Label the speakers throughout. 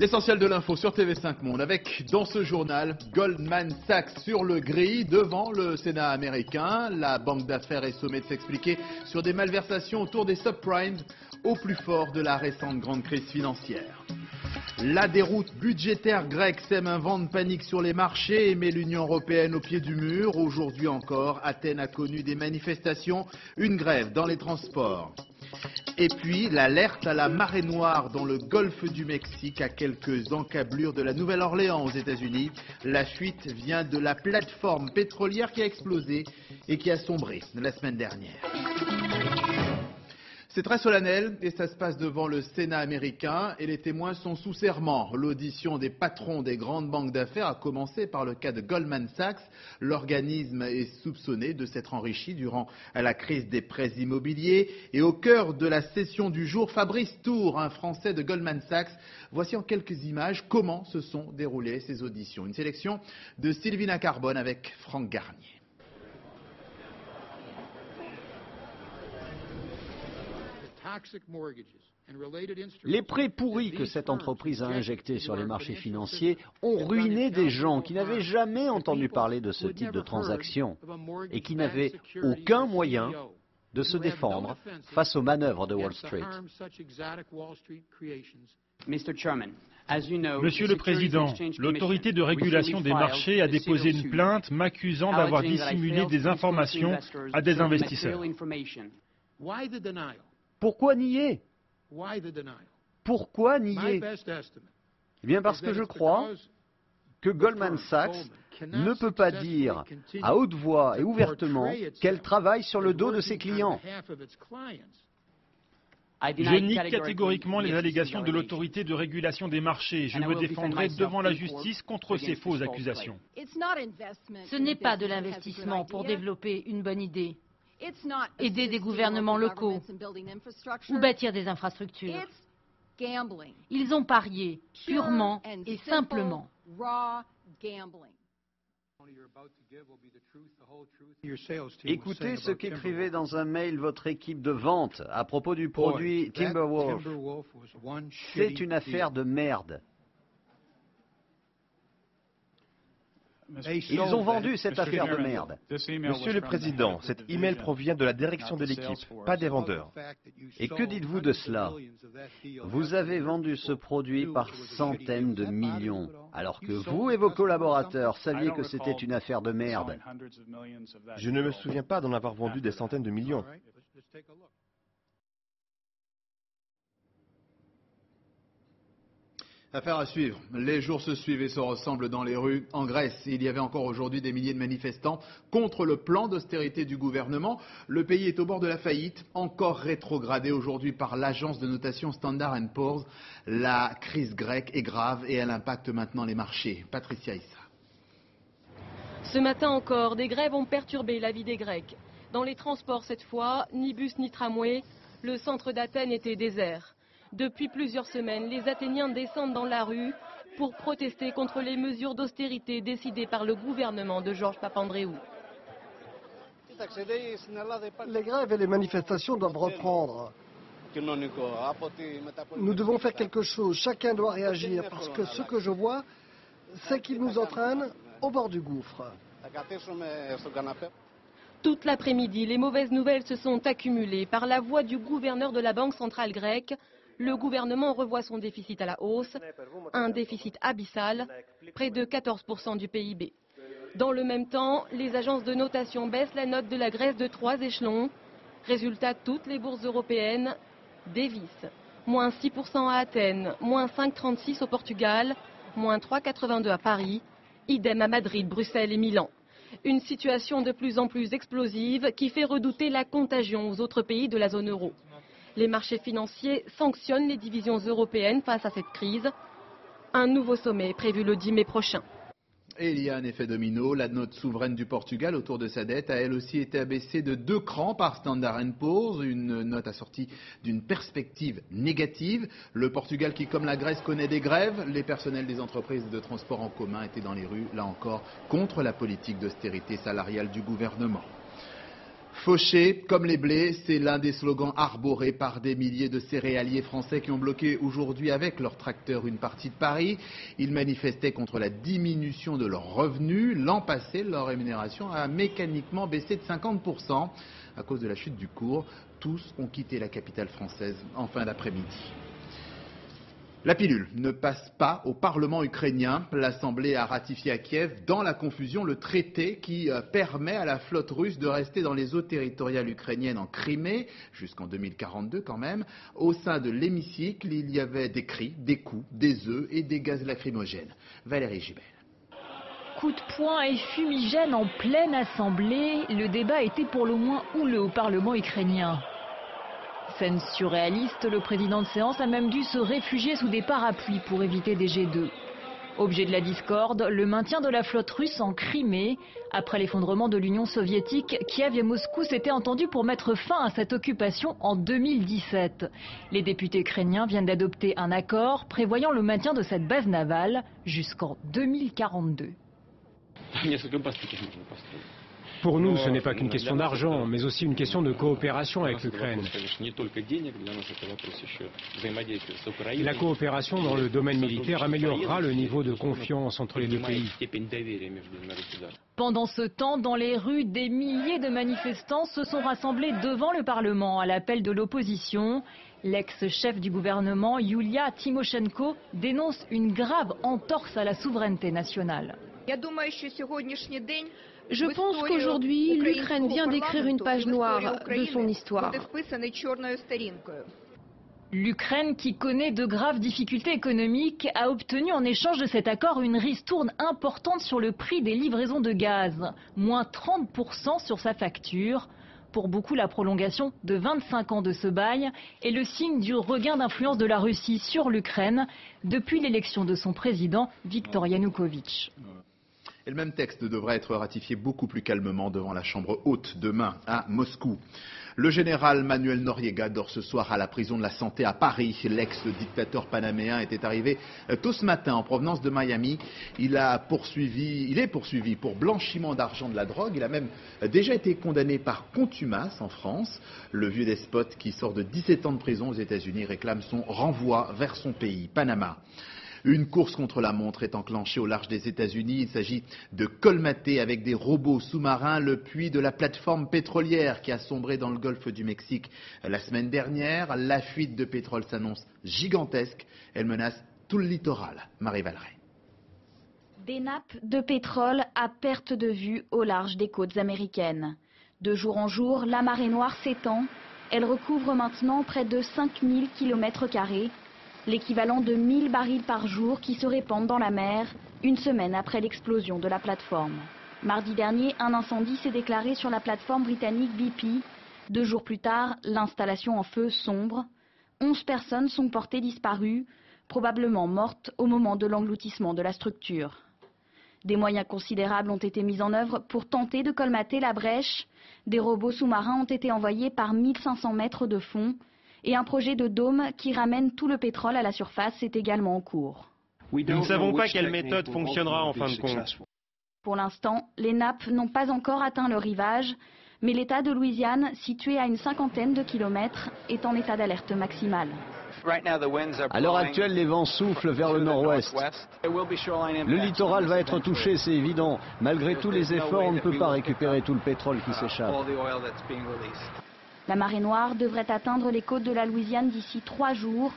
Speaker 1: L'essentiel de l'info sur TV5 Monde avec, dans ce journal, Goldman Sachs sur le gris devant le Sénat américain. La banque d'affaires est sommée de s'expliquer sur des malversations autour des subprimes au plus fort de la récente grande crise financière. La déroute budgétaire grecque sème un vent de panique sur les marchés et met l'Union européenne au pied du mur. Aujourd'hui encore, Athènes a connu des manifestations, une grève dans les transports. Et puis, l'alerte à la marée noire dans le golfe du Mexique à quelques encablures de la Nouvelle-Orléans aux États-Unis. La fuite vient de la plateforme pétrolière qui a explosé et qui a sombré la semaine dernière. C'est très solennel et ça se passe devant le Sénat américain et les témoins sont sous serment. L'audition des patrons des grandes banques d'affaires a commencé par le cas de Goldman Sachs. L'organisme est soupçonné de s'être enrichi durant la crise des prêts immobiliers. Et au cœur de la session du jour, Fabrice Tour, un Français de Goldman Sachs. Voici en quelques images comment se sont déroulées ces auditions. Une sélection de Sylvina Carbone avec Franck Garnier.
Speaker 2: Les prêts pourris que cette entreprise a injectés sur les marchés financiers ont ruiné des gens qui n'avaient jamais entendu parler de ce type de transaction et qui n'avaient aucun moyen de se défendre face aux manœuvres de Wall Street.
Speaker 3: Monsieur le Président, l'autorité de régulation des marchés a déposé une plainte m'accusant d'avoir dissimulé des informations à des investisseurs.
Speaker 2: Pourquoi nier? Pourquoi nier? Eh bien parce que je crois que Goldman Sachs ne peut pas dire à haute voix et ouvertement qu'elle travaille sur le dos de ses clients.
Speaker 3: Je nie catégoriquement les allégations de l'autorité de régulation des marchés. Je me défendrai devant la justice contre ces fausses accusations.
Speaker 4: Ce n'est pas de l'investissement pour développer une bonne idée, aider des gouvernements locaux ou bâtir des infrastructures. Ils ont parié purement et simplement.
Speaker 2: Écoutez ce qu'écrivait dans un mail votre équipe de vente à propos du produit Timberwolf. C'est une affaire de merde. Ils ont vendu cette affaire de merde.
Speaker 5: Monsieur le Président, cet email provient de la direction de l'équipe, pas des vendeurs.
Speaker 2: Et que dites-vous de cela? Vous avez vendu ce produit par centaines de millions, alors que vous et vos collaborateurs saviez que c'était une affaire de merde.
Speaker 5: Je ne me souviens pas d'en avoir vendu des centaines de millions.
Speaker 1: Affaire à suivre. Les jours se suivent et se ressemblent dans les rues. En Grèce, il y avait encore aujourd'hui des milliers de manifestants contre le plan d'austérité du gouvernement. Le pays est au bord de la faillite, encore rétrogradé aujourd'hui par l'agence de notation Standard & Poor's. La crise grecque est grave et elle impacte maintenant les marchés. Patricia Issa.
Speaker 6: Ce matin encore, des grèves ont perturbé la vie des Grecs. Dans les transports cette fois, ni bus ni tramway, le centre d'Athènes était désert. Depuis plusieurs semaines, les Athéniens descendent dans la rue pour protester contre les mesures d'austérité décidées par le gouvernement de Georges Papandréou.
Speaker 7: Les grèves et les manifestations doivent reprendre. Nous devons faire quelque chose, chacun doit réagir, parce que ce que je vois, c'est qu'ils nous entraînent au bord du gouffre.
Speaker 6: Toute l'après-midi, les mauvaises nouvelles se sont accumulées. Par la voix du gouverneur de la Banque centrale grecque, le gouvernement revoit son déficit à la hausse, un déficit abyssal, près de 14% du PIB. Dans le même temps, les agences de notation baissent la note de la Grèce de 3 échelons. Résultat, toutes les bourses européennes dévissent. Moins 6% à Athènes, moins 5,36 au Portugal, moins 3,82 à Paris, idem à Madrid, Bruxelles et Milan. Une situation de plus en plus explosive qui fait redouter la contagion aux autres pays de la zone euro. Les marchés financiers sanctionnent les divisions européennes face à cette crise. Un nouveau sommet est prévu le 10 mai prochain.
Speaker 1: Et il y a un effet domino. La note souveraine du Portugal autour de sa dette a elle aussi été abaissée de 2 crans par Standard & Poor's. Une note assortie d'une perspective négative. Le Portugal qui, comme la Grèce, connaît des grèves. Les personnels des entreprises de transport en commun étaient dans les rues, là encore, contre la politique d'austérité salariale du gouvernement. Fauché comme les blés, c'est l'un des slogans arborés par des milliers de céréaliers français qui ont bloqué aujourd'hui avec leurs tracteurs une partie de Paris. Ils manifestaient contre la diminution de leurs revenus. L'an passé, leur rémunération a mécaniquement baissé de 50% à cause de la chute du cours. Tous ont quitté la capitale française en fin d'après-midi. La pilule ne passe pas au Parlement ukrainien. L'Assemblée a ratifié à Kiev, dans la confusion, le traité qui permet à la flotte russe de rester dans les eaux territoriales ukrainiennes en Crimée, jusqu'en 2042 quand même. Au sein de l'hémicycle, il y avait des cris, des coups, des œufs et des gaz lacrymogènes. Valérie Gibel.
Speaker 8: Coup de poing et fumigène en pleine assemblée, le débat était pour le moins houleux au Parlement ukrainien. Scène surréaliste, le président de séance a même dû se réfugier sous des parapluies pour éviter des jets d'eau. Objet de la discorde, le maintien de la flotte russe en Crimée. Après l'effondrement de l'Union soviétique, Kiev et Moscou s'étaient entendus pour mettre fin à cette occupation en 2017. Les députés ukrainiens viennent d'adopter un accord prévoyant le maintien de cette base navale jusqu'en 2042.
Speaker 9: Pour nous, ce n'est pas qu'une question d'argent, mais aussi une question de coopération avec l'Ukraine. La coopération dans le domaine militaire améliorera le niveau de confiance entre les deux pays.
Speaker 8: Pendant ce temps, dans les rues, des milliers de manifestants se sont rassemblés devant le Parlement à l'appel de l'opposition. L'ex-chef du gouvernement, Yulia Tymoshenko, dénonce une grave entorse à la souveraineté nationale.
Speaker 10: Je pense qu'aujourd'hui, l'Ukraine vient d'écrire une page noire de son histoire.
Speaker 8: L'Ukraine, qui connaît de graves difficultés économiques, a obtenu en échange de cet accord une ristourne importante sur le prix des livraisons de gaz, moins 30% sur sa facture. Pour beaucoup, la prolongation de 25 ans de ce bail est le signe du regain d'influence de la Russie sur l'Ukraine depuis l'élection de son président, Viktor Yanukovych.
Speaker 1: Et le même texte devrait être ratifié beaucoup plus calmement devant la Chambre haute demain à Moscou. Le général Manuel Noriega dort ce soir à la prison de la Santé à Paris. L'ex-dictateur panaméen était arrivé tôt ce matin en provenance de Miami. Il est poursuivi pour blanchiment d'argent de la drogue. Il a même déjà été condamné par contumace en France. Le vieux despote qui sort de 17 ans de prison aux États-Unis réclame son renvoi vers son pays, Panama. Une course contre la montre est enclenchée au large des États-Unis. Il s'agit de colmater avec des robots sous-marins le puits de la plateforme pétrolière qui a sombré dans le golfe du Mexique la semaine dernière. La fuite de pétrole s'annonce gigantesque. Elle menace tout le littoral. Marie Valeret.
Speaker 11: Des nappes de pétrole à perte de vue au large des côtes américaines. De jour en jour, la marée noire s'étend. Elle recouvre maintenant près de 5000 km². L'équivalent de 1000 barils par jour qui se répandent dans la mer une semaine après l'explosion de la plateforme. Mardi dernier, un incendie s'est déclaré sur la plateforme britannique BP. 2 jours plus tard, l'installation en feu sombre. 11 personnes sont portées disparues, probablement mortes au moment de l'engloutissement de la structure. Des moyens considérables ont été mis en œuvre pour tenter de colmater la brèche. Des robots sous-marins ont été envoyés par 1500 mètres de fond. Et un projet de dôme qui ramène tout le pétrole à la surface est également en cours.
Speaker 5: Nous ne savons pas quelle méthode fonctionnera en fin de compte.
Speaker 11: Pour l'instant, les nappes n'ont pas encore atteint le rivage, mais l'État de Louisiane, situé à une 50aine de kilomètres, est en état d'alerte maximale.
Speaker 2: À l'heure actuelle, les vents soufflent vers le nord-ouest. Le littoral va être touché, c'est évident. Malgré tous les efforts, on ne peut pas récupérer tout le pétrole qui s'échappe.
Speaker 11: La marée noire devrait atteindre les côtes de la Louisiane d'ici 3 jours.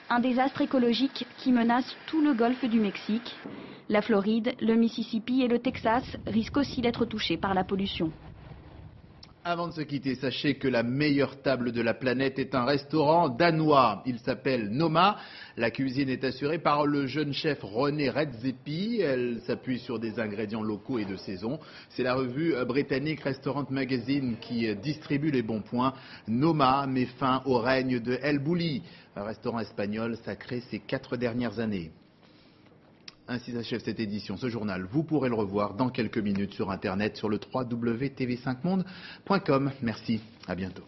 Speaker 11: Un désastre écologique qui menace tout le golfe du Mexique. La Floride, le Mississippi et le Texas risquent aussi d'être touchés par la pollution.
Speaker 1: Avant de se quitter, sachez que la meilleure table de la planète est un restaurant danois. Il s'appelle Noma. La cuisine est assurée par le jeune chef René Redzepi. Elle s'appuie sur des ingrédients locaux et de saison. C'est la revue britannique Restaurant Magazine qui distribue les bons points. Noma met fin au règne de El Bulli, un restaurant espagnol sacré ces 4 dernières années. Ainsi s'achève cette édition. Ce journal, vous pourrez le revoir dans quelques minutes sur Internet, sur le www.tv5monde.com. Merci, à bientôt.